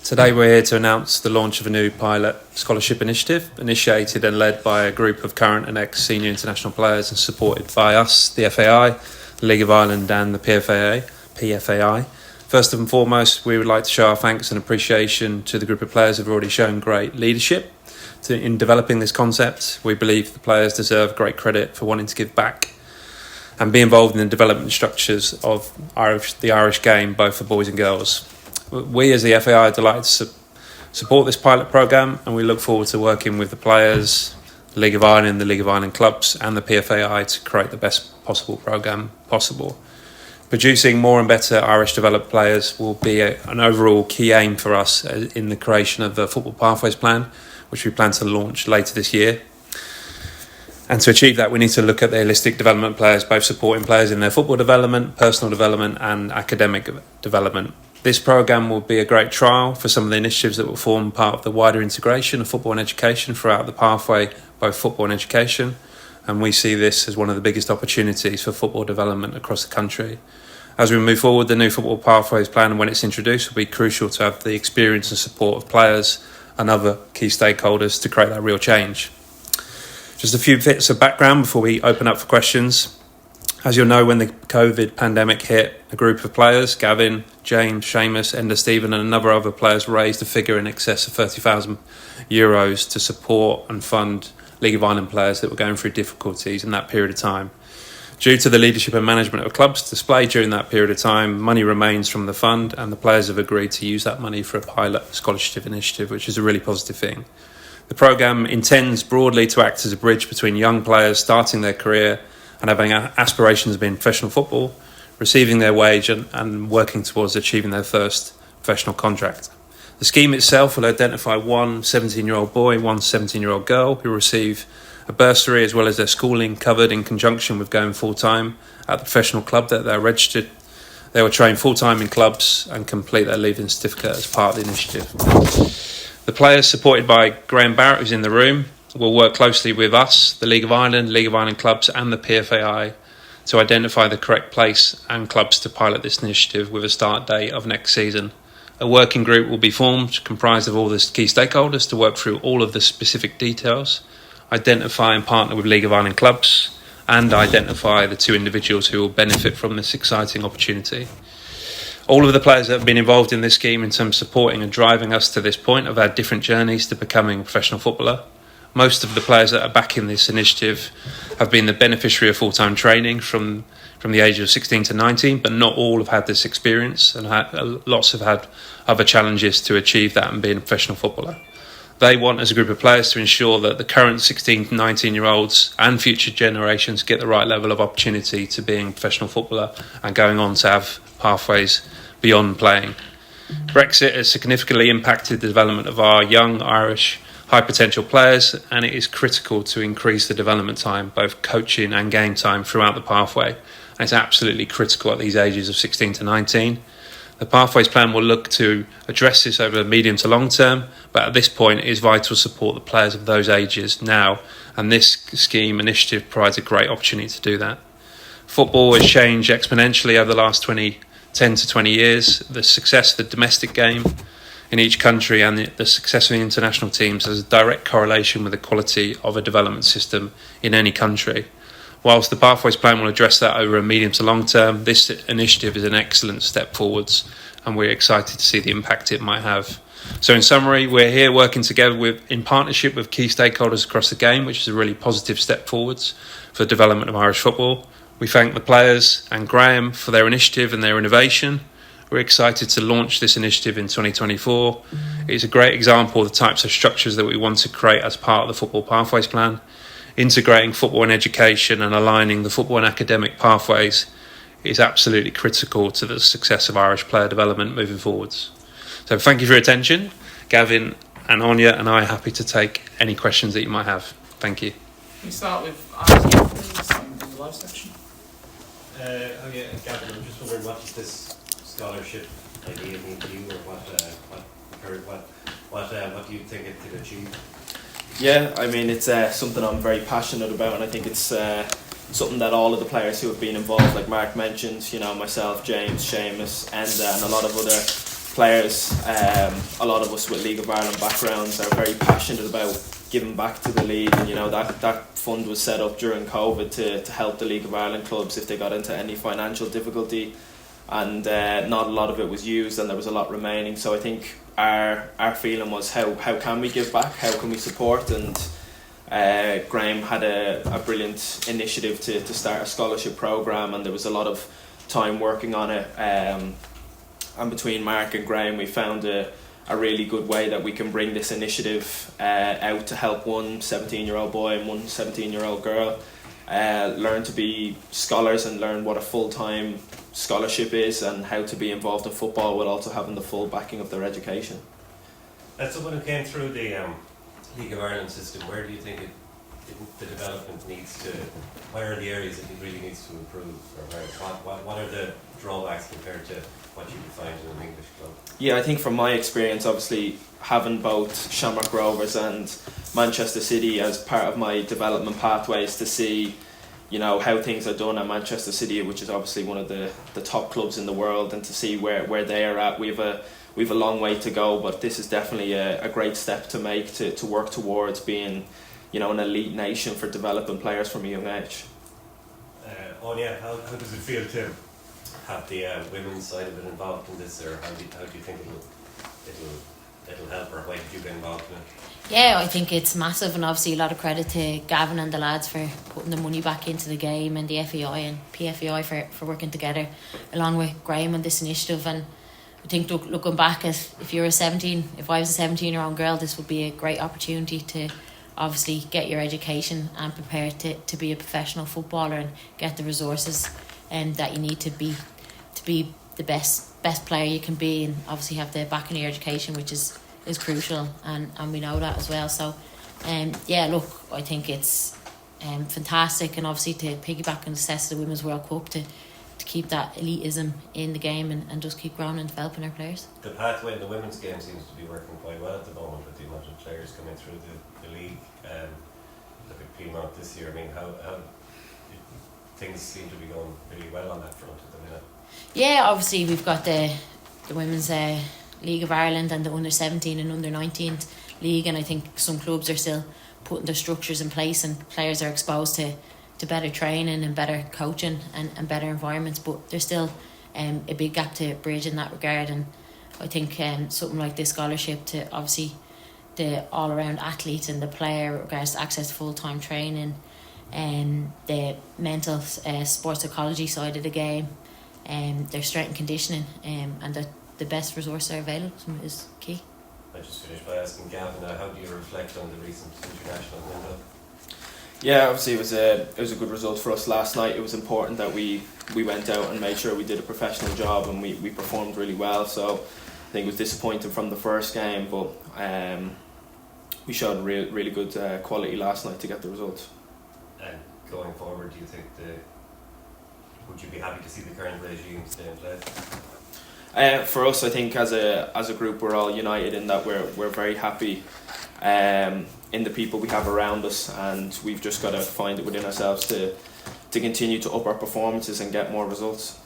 Today we're here to announce the launch of a new pilot scholarship initiative, initiated and led by a group of current and ex-senior international players and supported by us, the FAI, the League of Ireland and the PFAI. First and foremost, we would like to show our thanks and appreciation to the group of players who have already shown great leadership in developing this concept. We believe the players deserve great credit for wanting to give back and be involved in the development structures of the Irish game, both for boys and girls. We as the FAI are delighted to support this pilot programme, and we look forward to working with the players, the League of Ireland, the League of Ireland clubs and the PFAI to create the best possible programme possible. Producing more and better Irish developed players will be an overall key aim for us in the creation of the Football Pathways Plan, which we plan to launch later this year. And to achieve that, we need to look at the holistic development players, both supporting players in their football development, personal development and academic development. This programme will be a great trial for some of the initiatives that will form part of the wider integration of football and education throughout the pathway, both football and education. And we see this as one of the biggest opportunities for football development across the country. As we move forward, the new Football Pathways Plan, when it's introduced, will be crucial to have the experience and support of players and other key stakeholders to create that real change. Just a few bits of background before we open up for questions. As you'll know, when the COVID pandemic hit, a group of players, Gavin, James, Seamus, Enda Stephen and a number of other players raised a figure in excess of €30,000 to support and fund League of Ireland players that were going through difficulties in that period of time. Due to the leadership and management of clubs displayed during that period of time, money remains from the fund and the players have agreed to use that money for a pilot scholarship initiative, which is a really positive thing. The programme intends broadly to act as a bridge between young players starting their career and having aspirations of being professional football, receiving their wage and working towards achieving their first professional contract. The scheme itself will identify one 17-year-old boy, one 17-year-old girl who receive a bursary as well as their schooling covered in conjunction with going full-time at the professional club that they're registered. They will train full-time in clubs and complete their leaving certificate as part of the initiative. The players, supported by Graham Barrett, who's in the room, will work closely with us, the League of Ireland clubs and the PFAI to identify the correct place and clubs to pilot this initiative with a start date of next season. A working group will be formed comprised of all the key stakeholders to work through all of the specific details, identify and partner with League of Ireland clubs and identify the two individuals who will benefit from this exciting opportunity. All of the players that have been involved in this scheme in terms of supporting and driving us to this point have had different journeys to becoming a professional footballer. Most of the players that are backing this initiative have been the beneficiary of full-time training from the age of 16 to 19, but not all have had this experience and lots have had other challenges to achieve that and being a professional footballer. They want, as a group of players, to ensure that the current 16 to 19-year-olds and future generations get the right level of opportunity to being a professional footballer and going on to have pathways beyond playing. Brexit has significantly impacted the development of our young Irish high potential players, and it is critical to increase the development time, both coaching and game time throughout the pathway. And it's absolutely critical at these ages of 16 to 19. The Pathways Plan will look to address this over the medium to long term, but at this point it is vital to support the players of those ages now, and this scheme initiative provides a great opportunity to do that. Football has changed exponentially over the last 10 to 20 years. The success of the domestic game in each country and the success of the international teams has a direct correlation with the quality of a development system in any country. Whilst the Pathways Plan will address that over a medium to long term, this initiative is an excellent step forwards and we're excited to see the impact it might have. So in summary, we're here working together in partnership with key stakeholders across the game, which is a really positive step forwards for the development of Irish football. We thank the players and Graham for their initiative and their innovation. We're excited to launch this initiative in 2024. It's a great example of the types of structures that we want to create as part of the Football Pathways Plan. Integrating football and education and aligning the football and academic pathways is absolutely critical to the success of Irish player development moving forwards. So thank you for your attention. Gavin and Anya and I are happy to take any questions that you might have. Thank you. Can we start with Anya, please, in the live section? Gavin, I'm just wondering, what does this scholarship idea mean to you, or what do you think it could achieve? Yeah, I mean, it's something I'm very passionate about, and I think it's something that all of the players who have been involved, like Mark mentioned, myself, James, Seamus, Enda, and a lot of other players, a lot of us with League of Ireland backgrounds are very passionate about giving back to the league, and that fund was set up during COVID to help the League of Ireland clubs if they got into any financial difficulty, and not a lot of it was used, and there was a lot remaining. So I think our feeling was how can we give back, how can we support, and Graham had a brilliant initiative to start a scholarship programme, and there was a lot of time working on it, and between Mark and Graham we found a really good way that we can bring this initiative out to help one 17-year-old boy and one 17-year-old girl learn to be scholars and learn what a full-time scholarship is and how to be involved in football while also having the full backing of their education. As someone who came through the League of Ireland system, where do you think the development needs to, where are the areas that it really needs to improve, or what are the drawbacks compared to what you would find in an English club? Yeah, I think from my experience, obviously having both Shamrock Rovers and Manchester City as part of my development pathways to see, how things are done at Manchester City, which is obviously one of the top clubs in the world, and to see where they are at. We've a long way to go, but this is definitely a great step to make to work towards being, an elite nation for developing players from a young age. Anya, how does it feel to have the women's side of it involved in this, or how do you think it'll help, or why did you get involved in it? Yeah, I think it's massive, and obviously a lot of credit to Gavin and the lads for putting the money back into the game, and the FAI and PFAI for working together along with Graham on this initiative. And I think looking back at if I was a 17-year-old girl, this would be a great opportunity to obviously get your education and prepare to be a professional footballer and get the resources that you need to be the best player you can be, and obviously have the backing of your education, which is crucial, and we know that as well. So I think it's fantastic, and obviously to piggyback on the success of the Women's World Cup to keep that elitism in the game and just keep growing and developing our players. The pathway in the women's game seems to be working quite well at the moment with the amount of players coming through the league. Look at Piedmont this year. I mean, how things seem to be going really well on that front at the minute. Yeah, obviously we've got the Women's League of Ireland and the under 17 and under 19 league, and I think some clubs are still putting their structures in place, and players are exposed to better training and better coaching and better environments, but there's still a big gap to bridge in that regard. And I think something like this scholarship to obviously the all-around athlete and the player regards to access to full-time training and the mental sports psychology side of the game, their strength and conditioning, and the best resources are available is key. I just finished by asking Gavin, how do you reflect on the recent international window? Yeah, obviously it was a good result for us last night. It was important that we went out and made sure we did a professional job, and we performed really well. So I think it was disappointing from the first game, but we showed really good quality last night to get the result. And going forward, do you think would you be happy to see the current regime stay in place? For us, I think as a group, we're all united in that we're very happy in the people we have around us, and we've just got to find it within ourselves to continue to up our performances and get more results.